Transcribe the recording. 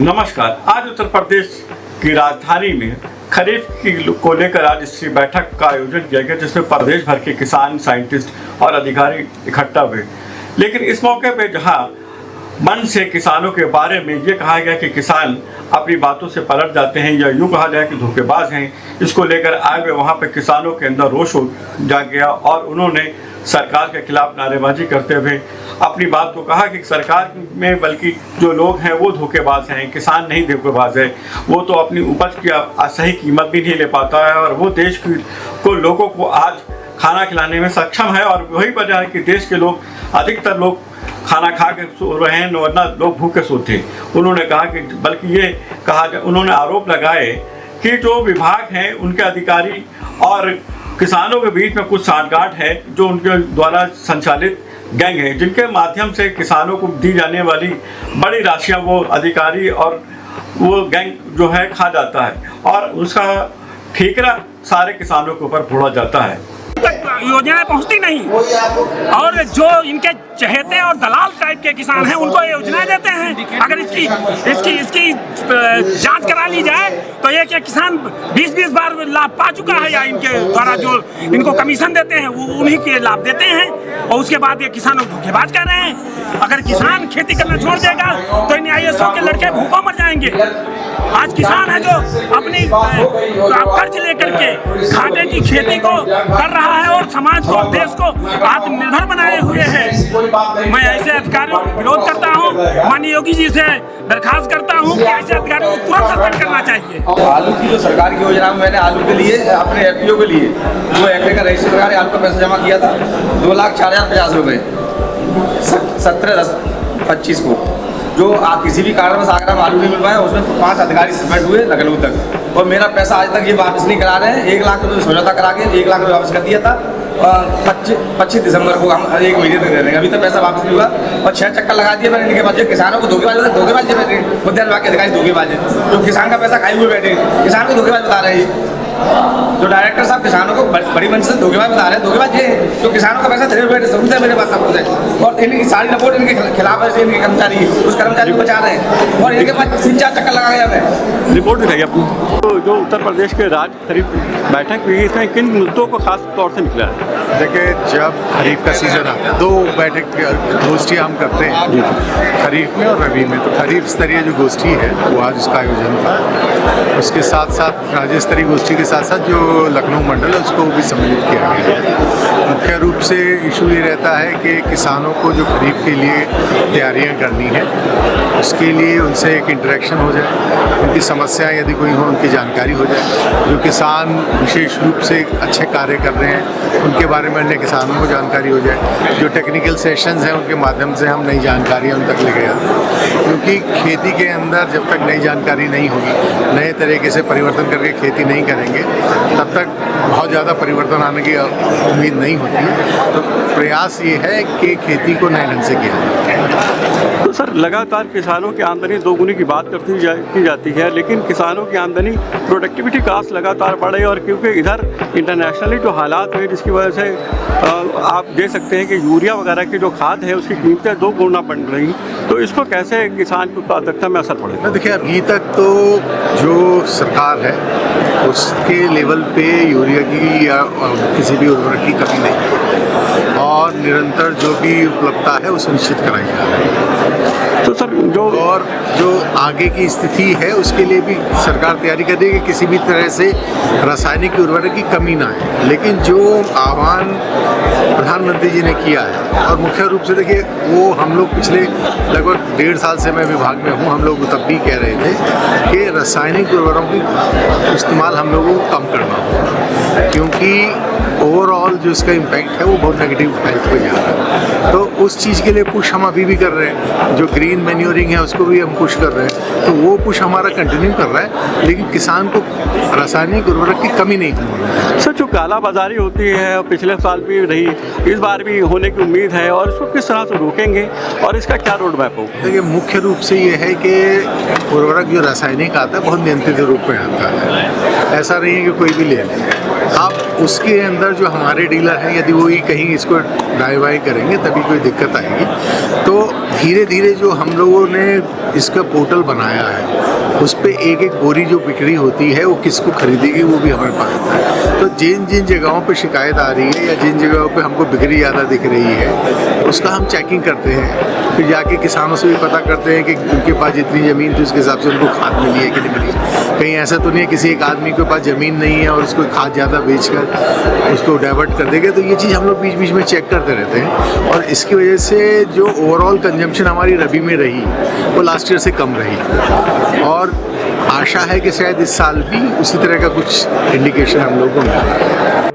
नमस्कार। आज उत्तर प्रदेश की राजधानी में खरीफ को लेकर आज इस बैठक का आयोजन किया गया, जिसमें प्रदेश भर के किसान, साइंटिस्ट और अधिकारी इकट्ठा हुए। लेकिन इस मौके पर जहां मन से किसानों के बारे में ये कहा गया कि किसान अपनी बातों से पलट जाते हैं या यूँ कहा जाए कि धोखेबाज हैं, इसको लेकर आए हुए वहाँ पर किसानों के अंदर रोष जाग गया और उन्होंने सरकार के खिलाफ नारेबाजी करते हुए अपनी बात को कहा कि सरकार में बल्कि जो लोग हैं वो धोखेबाज हैं, किसान नहीं धोखेबाज है। वो तो अपनी उपज की सही कीमत भी नहीं ले पाता है और वो देश को लोगों को आज खाना खिलाने में सक्षम है। और वही वजह है कि देश के लोग, अधिकतर लोग खाना खा के सो रहे हैं, वरना लोग भूखे सोते। उन्होंने कहा कि बल्कि ये कहा, उन्होंने आरोप लगाए कि जो विभाग हैं उनके अधिकारी और किसानों के बीच में कुछ सांठगांठ है, जो उनके द्वारा संचालित गैंग है, जिनके माध्यम से किसानों को दी जाने वाली बड़ी राशियां वो अधिकारी और वो गैंग जो है खा जाता है और उसका ठीकरा सारे किसानों के ऊपर फोड़ा जाता है। योजनाएं पहुंचती नहीं और जो इनके चहेते और दलाल टाइप के किसान हैं उनको योजनाएं देते हैं। अगर इसकी जांच करा ली जाए तो एक किसान 20-20 बार लाभ पा चुका है, या इनके द्वारा जो इनको कमीशन देते हैं वो उन्हीं के लाभ देते हैं और उसके बाद ये किसानों को धोखेबाज कर रहे हैं। अगर किसान खेती करना छोड़ देगा तो इन IASओ के लड़के भूखों मर जाएंगे। आज किसान है जो अपनी कर्ज लेकर के घाटे की खेती को कर रहा है और समाज को, देश को आत्मनिर्भर बनाए हुए है। मैं ऐसे अधिकारियों का विरोध करता हूँ, माननीय योगी जी से दरखास्त करता हूँ कि ऐसे अधिकारियों को तुरंत सस्पेंड करना चाहिए। आलू की जो सरकार की योजना में मैंने आलू के लिए अपने FPO के लिए जो FA का रजिस्टर सरकार आलू का पैसा जमा किया था 2,04,050 रुपये 17/10/25 को, जो किसी भी कारण से आगरा में आलू नहीं मिल पाया, उसमें 5 अधिकारी सस्पेंड हुए लखनऊ तक और मेरा पैसा आज तक ये वापस नहीं करा रहे हैं। 1 लाख रुपये समझौता करा के 1 लाख रुपये वापस कर दिया था। 25 दिसंबर को हम 1 महीने तक दे देंगे, अभी तक पैसा वापस नहीं हुआ और 6 चक्कर लगा दिए मैंने इनके पास। किसानों को धोखेबाज बैठे, उद्यान विभाग के अधिकारी धोखेबाज है, जो किसान का पैसा खाए हुए बैठे किसान को धोखेबाज बता रहे हैं। जो डायरेक्टर साहब किसानों को बड़ी मंच से धोखेबाज बता रहे हैं, धोखेबाज ये जो किसानों का पैसा धरे बैठे सबूत है मेरे पास, सब कुछ है और इनकी सारी रिपोर्ट इनके खिलाफ है। इनके कर्मचारी उस कर्मचारी को बचा रहे हैं और इनके पास 3-4 चक्कर लगा गया है। रिपोर्ट दिखाई आपको तो जो उत्तर प्रदेश के राज्य खरीफ बैठक हुई, इसमें किन मुद्दों को खास तौर से निकला है? देखिए, जब खरीफ का सीजन आता है 2 बैठक गोष्ठियाँ हम करते हैं, खरीफ में और रबी में। तो खरीफ स्तरीय जो गोष्ठी है वो आज इसका आयोजन था। उसके साथ साथ राज्य स्तरीय गोष्ठी के साथ साथ जो लखनऊ मंडल है उसको भी सम्मिलित किया गया है। मुख्य रूप से इशू ये रहता है कि किसानों को जो खरीफ के लिए तैयारियां करनी है उसके लिए उनसे एक इंटरेक्शन हो जाए, उनकी समस्याएं यदि कोई हो उनकी जानकारी हो जाए। जो किसान विशेष रूप से अच्छे कार्य कर रहे हैं उनके बारे में अन्य किसानों को जानकारी हो जाए। जो टेक्निकल सेशंस हैं उनके माध्यम से हम नई जानकारियाँ उन तक ले गए, क्योंकि खेती के अंदर जब तक नई जानकारी नहीं होगी, नए तरीके से परिवर्तन करके खेती नहीं करेंगे, तब तक बहुत ज़्यादा परिवर्तन आने की उम्मीद नहीं होती है। तो प्रयास ये है कि खेती को नए ढंग से किया जाए। तो सर, लगातार किसानों की आमदनी दोगुनी की बात की जाती है, लेकिन किसानों की आमदनी प्रोडक्टिविटी कास्ट लगातार बढ़े और क्योंकि इधर इंटरनेशनली जो हालात हुए जिसकी वजह से आप देख सकते हैं कि यूरिया वगैरह की जो खाद है उसकी कीमतें 2 गुना बढ़ रही, तो इसको कैसे किसान की उत्पादकता में असर पड़ेगा? देखिए, अभी तक तो जो सरकार है उसके लेवल पे यूरिया की या किसी भी उर्वरक की कमी नहीं है और निरंतर जो भी उपलब्धता है वो सुनिश्चित कराई जा रही है। तो सर, जो आगे की स्थिति है उसके लिए भी सरकार तैयारी कर रही है कि किसी भी तरह से रासायनिक उर्वरक की कमी ना है। लेकिन जो आह्वान प्रधानमंत्री जी ने किया है और मुख्य रूप से देखिए, वो हम लोग पिछले लगभग 1.5 साल से मैं विभाग में हूँ, हम लोग तब भी कह रहे थे कि रासायनिक उर्वरकों की इस्तेमाल हम लोगों को कम करना होगा, क्योंकि ओवरऑल जो इसका इम्पैक्ट है वो बहुत नेगेटिव हेल्थ पे जा रहा है। तो उस चीज़ के लिए पुश हम अभी भी कर रहे हैं। जो ग्रीन मैन्योरिंग है उसको भी हम पुश कर रहे हैं, तो वो पुश हमारा कंटिन्यू कर रहा है, लेकिन किसान को रासायनिक उर्वरक की कमी नहीं होनी है। सर, जो कालाबाजारी होती है पिछले साल भी रही, इस बार भी होने की उम्मीद है और इसको किस तरह से रोकेंगे और इसका क्या रोड मैप होगा? देखिए, मुख्य रूप से ये है कि उर्वरक जो रासायनिक आता है बहुत नियंत्रित रूप में आता है, ऐसा नहीं है कि कोई भी ले लें। आप उसके अंदर जो हमारे डीलर हैं यदि वो ही कहीं इसको दाएं बाएं करेंगे तभी कोई दिक्कत आएगी। तो धीरे धीरे जो हम लोगों ने इसका पोर्टल बनाया है उस पर एक एक बोरी जो बिक्री होती है वो किसको खरीदेगी वो भी हमें पता है। तो जिन जिन जगहों पे शिकायत आ रही है या जिन जगहों पे हमको बिक्री ज़्यादा दिख रही है उसका हम चेकिंग करते हैं। फिर जाके किसानों से भी पता करते हैं कि उनके पास जितनी ज़मीन थी उसके हिसाब से उनको खाद मिली है कि नहीं मिली। कहीं ऐसा तो नहीं है किसी एक आदमी के पास ज़मीन नहीं है और उसको खाद ज़्यादा बेचकर उसको डाइवर्ट कर देंगे। तो ये चीज़ हम लोग बीच बीच में चेक करते रहते हैं और इसकी वजह से जो ओवरऑल कंजम्पशन हमारी रबी में रही वो लास्ट ईयर से कम रही और आशा है कि शायद इस साल भी उसी तरह का कुछ इंडिकेशन हम लोगों को मिले।